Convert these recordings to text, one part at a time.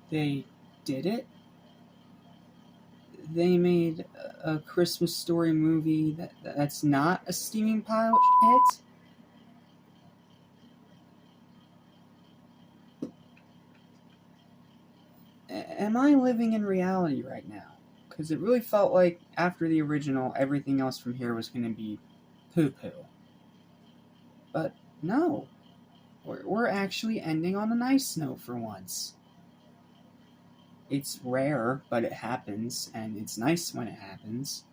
They did it. They made a Christmas Story movie that's not a steaming pile hit. Am I living in reality right now? Because it really felt like after the original, everything else from here was going to be poo poo. But no, we're actually ending on a nice note for once. It's rare, but it happens, and it's nice when it happens.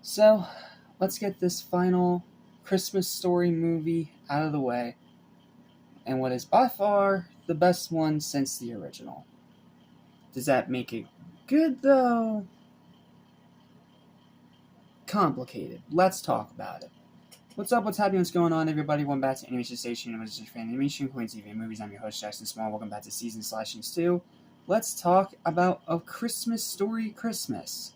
So, let's get this final Christmas Story movie out of the way, and what is by far the best one since the original. Does that make it good, though? Complicated. Let's talk about it. What's up, what's happening, what's going on, everybody? Welcome back to Animation Station, and this is Fan Animation, Queen TV and Movies. I'm your host, Jackson Small. Welcome back to Season Slashings 2. Let's talk about A Christmas Story Christmas,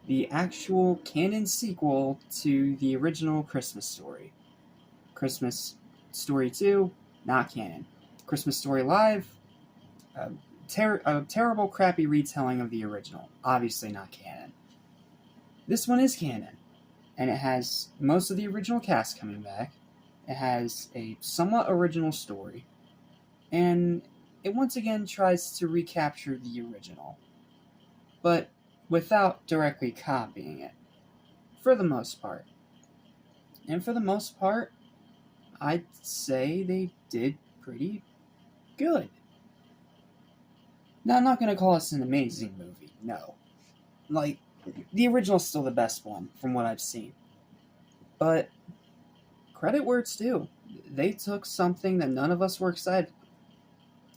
the actual canon sequel to the original Christmas Story. Christmas Story 2, not canon. Christmas Story Live, a terrible, crappy retelling of the original. Obviously not canon. This one is canon, and it has most of the original cast coming back. It has a somewhat original story, and it once again tries to recapture the original, but without directly copying it, for the most part. And for the most part, I'd say they did pretty good. Now, I'm not going to call this an amazing movie, no. Like, the original's still the best one, from what I've seen. But, credit where it's due. They took something that none of us were excited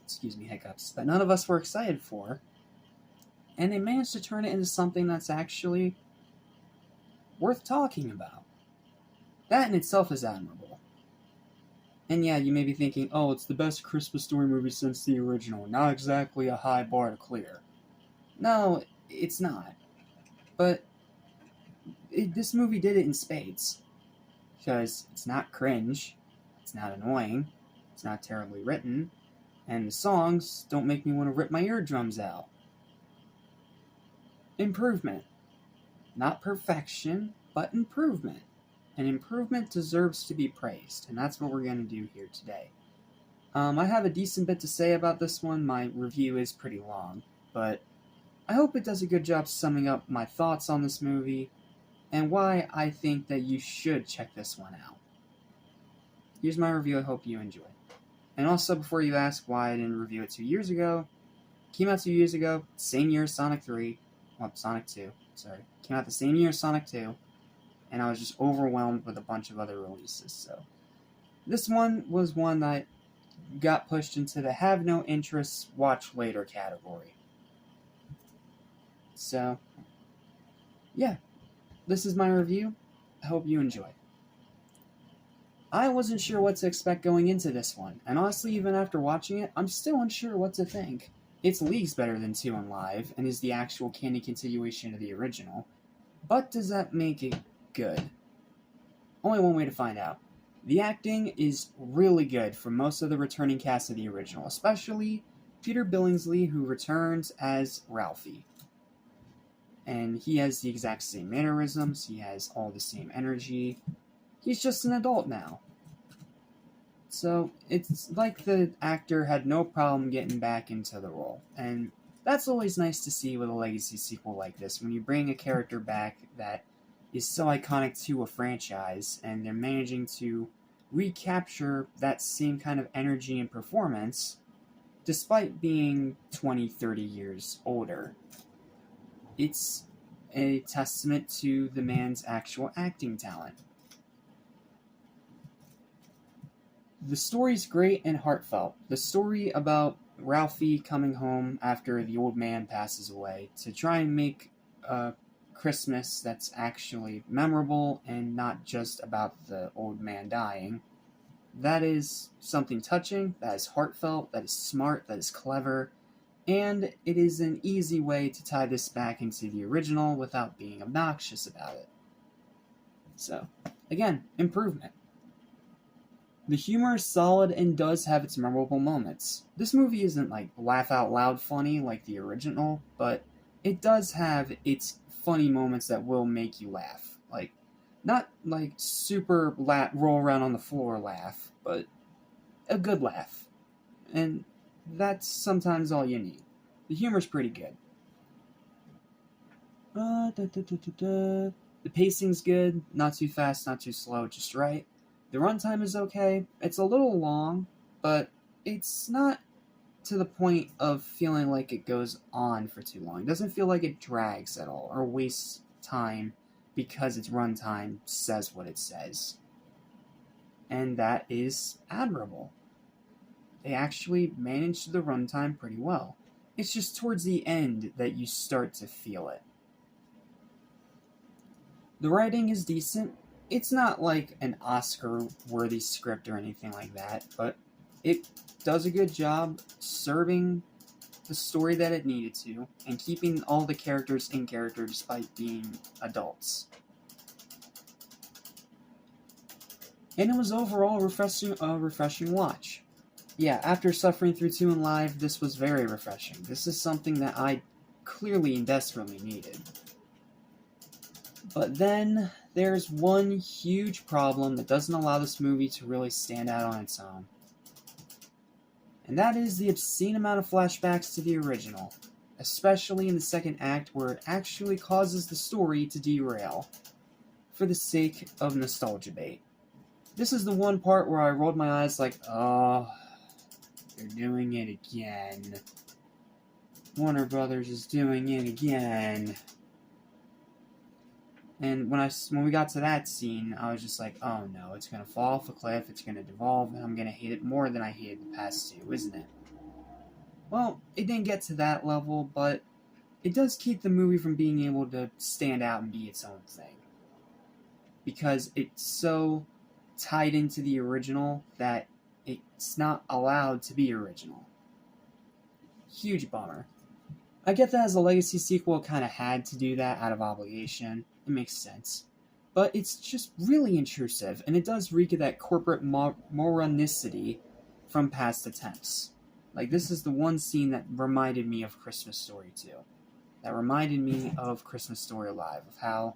that none of us were excited for, and they managed to turn it into something that's actually worth talking about. That in itself is admirable. And yeah, you may be thinking, oh, it's the best Christmas Story movie since the original. Not exactly a high bar to clear. No, it's not. But this movie did it in spades. Because it's not cringe, it's not annoying, it's not terribly written, and the songs don't make me want to rip my eardrums out. Improvement. Not perfection, but improvement. And improvement deserves to be praised, and that's what we're going to do here today. I have a decent bit to say about this one. My review is pretty long, but I hope it does a good job summing up my thoughts on this movie, and why I think that you should check this one out. Here's my review, I hope you enjoy. And also, before you ask why I didn't review it 2 years ago, it came out 2 years ago, same year as Sonic 2, came out the same year as Sonic 2, and I was just overwhelmed with a bunch of other releases, so. This one was one that got pushed into the have no interest, watch later category. So, yeah, this is my review. I hope you enjoy. I wasn't sure what to expect going into this one, and honestly, even after watching it, I'm still unsure what to think. It's leagues better than 2 on Live, and is the actual canon continuation of the original, but does that make it good? Only one way to find out. The acting is really good for most of the returning cast of the original, especially Peter Billingsley, who returns as Ralphie. And he has the exact same mannerisms, he has all the same energy. He's just an adult now. So, it's like the actor had no problem getting back into the role. And that's always nice to see with a legacy sequel like this, when you bring a character back that is so iconic to a franchise, and they're managing to recapture that same kind of energy and performance, despite being 20, 30 years older. It's a testament to the man's actual acting talent. The story's great and heartfelt. The story about Ralphie coming home after the old man passes away to try and make a Christmas that's actually memorable and not just about the old man dying. That is something touching, that is heartfelt, that is smart, that is clever, and it is an easy way to tie this back into the original without being obnoxious about it. So, again, improvement. The humor is solid and does have its memorable moments. This movie isn't like laugh out loud funny like the original, but it does have its funny moments that will make you laugh. Like, not like super roll around on the floor laugh, but a good laugh. And that's sometimes all you need. The humor's pretty good. The pacing's good, not too fast, not too slow, just right. The runtime is okay. It's a little long, but it's not to the point of feeling like it goes on for too long. It doesn't feel like it drags at all or wastes time because its runtime says what it says. And that is admirable. They actually managed the runtime pretty well. It's just towards the end that you start to feel it. The writing is decent. It's not like an Oscar-worthy script or anything like that, but it does a good job serving the story that it needed to and keeping all the characters in character despite being adults. And it was overall a refreshing watch. Yeah, after suffering through 2 in Live, this was very refreshing. This is something that I clearly and desperately needed. But then there's one huge problem that doesn't allow this movie to really stand out on its own. And that is the obscene amount of flashbacks to the original, especially in the second act where it actually causes the story to derail for the sake of nostalgia bait. This is the one part where I rolled my eyes like, oh, they're doing it again. Warner Brothers is doing it again. And when we got to that scene, I was just like, oh no, it's going to fall off a cliff, it's going to devolve, and I'm going to hate it more than I hated the past 2, isn't it? Well, it didn't get to that level, but it does keep the movie from being able to stand out and be its own thing. Because it's so tied into the original that it's not allowed to be original. Huge bummer. I get that as a legacy sequel, it kind of had to do that out of obligation. It makes sense. But it's just really intrusive, and it does reek of that corporate moronicity from past attempts. Like, this is the one scene that reminded me of Christmas Story 2. That reminded me of Christmas Story Live, of how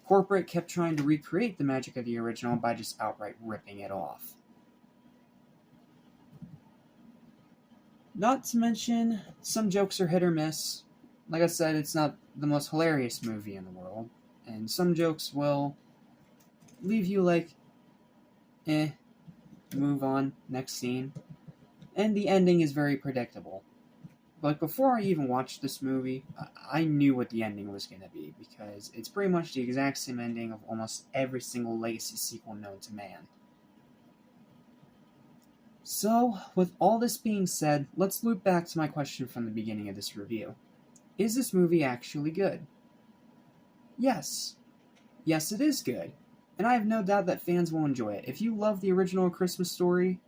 corporate kept trying to recreate the magic of the original by just outright ripping it off. Not to mention, some jokes are hit or miss. Like I said, it's not the most hilarious movie in the world. And some jokes will leave you like, move on, next scene. And the ending is very predictable. But before I even watched this movie, I knew what the ending was going to be, because it's pretty much the exact same ending of almost every single legacy sequel known to man. So, with all this being said, let's loop back to my question from the beginning of this review. Is this movie actually good? Yes. Yes, it is good. And I have no doubt that fans will enjoy it. If you love the original Christmas Story,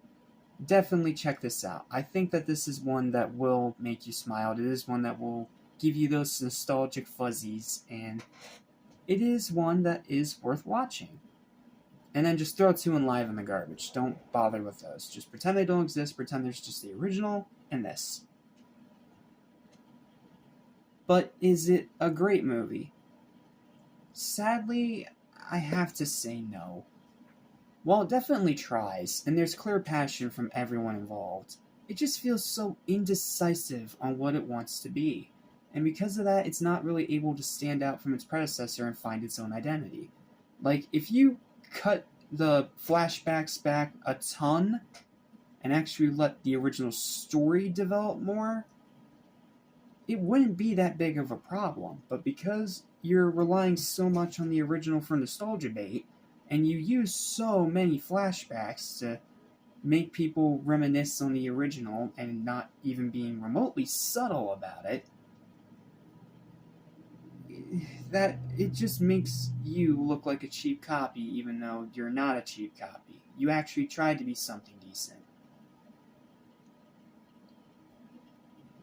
definitely check this out. I think that this is one that will make you smile. It is one that will give you those nostalgic fuzzies, and it is one that is worth watching. And then just throw 2 in Live in the garbage. Don't bother with those. Just pretend they don't exist. Pretend there's just the original and this. But is it a great movie? Sadly, I have to say no. While it definitely tries, and there's clear passion from everyone involved, it just feels so indecisive on what it wants to be. And because of that, it's not really able to stand out from its predecessor and find its own identity. Like, if you cut the flashbacks back a ton and actually let the original story develop more, it wouldn't be that big of a problem. But because you're relying so much on the original for nostalgia bait, and you use so many flashbacks to make people reminisce on the original and not even being remotely subtle about it, that it just makes you look like a cheap copy, even though you're not a cheap copy. You actually tried to be something decent.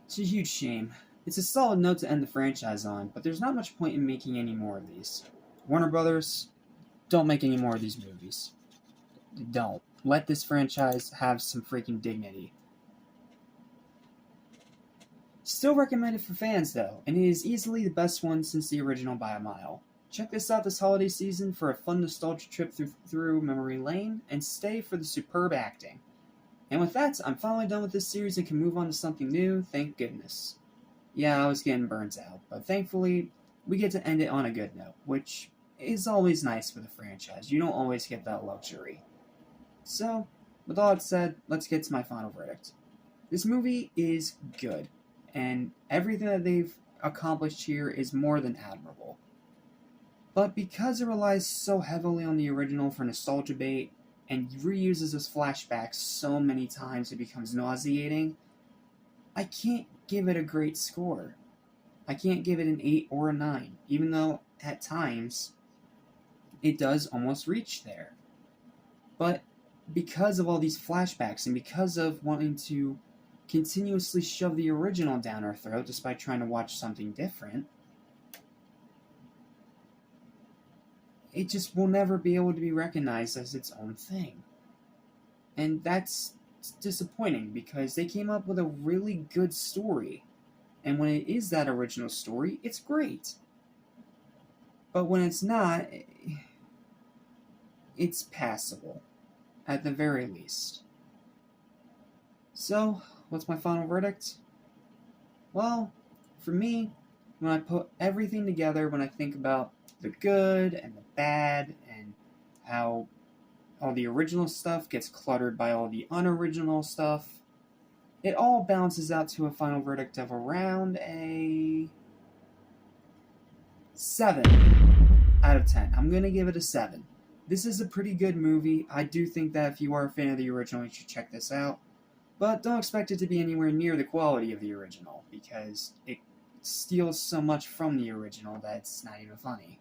It's a huge shame. It's a solid note to end the franchise on, but there's not much point in making any more of these. Warner Brothers, don't make any more of these movies. Don't. let this franchise have some freaking dignity. Still recommended for fans though, and it is easily the best one since the original by a mile. Check this out this holiday season for a fun nostalgia trip through memory lane, and stay for the superb acting. And with that, I'm finally done with this series and can move on to something new, thank goodness. Yeah, I was getting burnt out, but thankfully, we get to end it on a good note, which is always nice with a franchise. You don't always get that luxury. So, with all that said, let's get to my final verdict. This movie is good, and everything that they've accomplished here is more than admirable. But because it relies so heavily on the original for nostalgia bait, and reuses those flashbacks so many times it becomes nauseating, I can't give it a great score. I can't give it an 8 or a 9, even though at times it does almost reach there. But because of all these flashbacks and because of wanting to continuously shove the original down our throat despite trying to watch something different, it just will never be able to be recognized as its own thing. And that's disappointing because they came up with a really good story. And when it is that original story, it's great. But when it's not, it's passable, at the very least. So, what's my final verdict? Well, for me, when I put everything together, when I think about the good and the bad, and how all the original stuff gets cluttered by all the unoriginal stuff, it all balances out to a final verdict of around a 7 out of 10. I'm going to give it a 7. This is a pretty good movie. I do think that if you are a fan of the original, you should check this out. But don't expect it to be anywhere near the quality of the original, because it steals so much from the original that it's not even funny.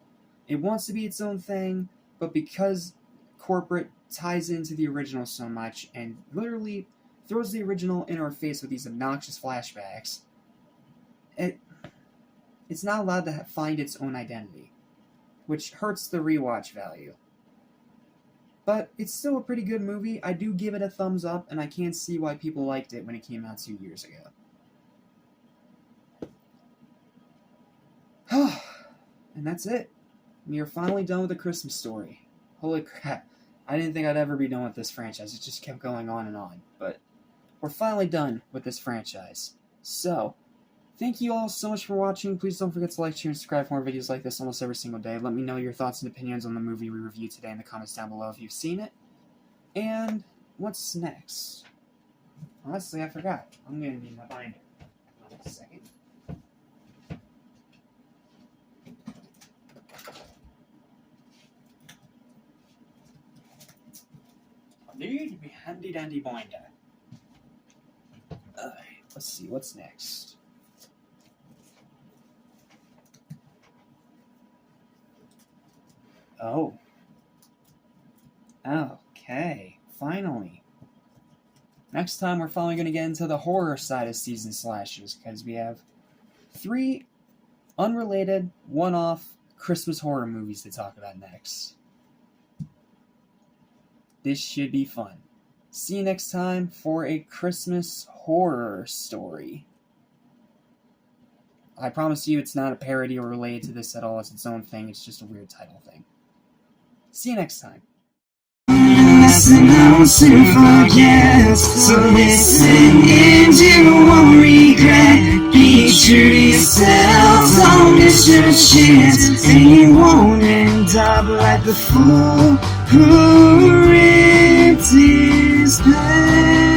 It wants to be its own thing, but because corporate ties into the original so much and literally throws the original in our face with these obnoxious flashbacks, it's not allowed to find its own identity, which hurts the rewatch value. But it's still a pretty good movie. I do give it a thumbs up, and I can't see why people liked it when it came out 2 years ago. And that's it. We are finally done with The Christmas Story. Holy crap. I didn't think I'd ever be done with this franchise. It just kept going on and on. But we're finally done with this franchise. So, thank you all so much for watching. Please don't forget to like, share, and subscribe for more videos like this almost every single day. Let me know your thoughts and opinions on the movie we reviewed today in the comments down below if you've seen it. And what's next? Honestly, I forgot. I'm going to need my binder. Hold on a second. Need to be handy dandy binder. Let's see, what's next? Oh. Okay, finally. Next time we're finally going to get into the horror side of Season Slashers, because we have 3 unrelated, one-off Christmas horror movies to talk about next. This should be fun. See you next time for a Christmas horror story. I promise you it's not a parody or related to this at all. It's its own thing. It's just a weird title thing. See you next time. Listen, I will soon forget. So listen and you won't regret. Be true to yourself, don't miss your chance. And you won't end up like the fool who ripped his pants.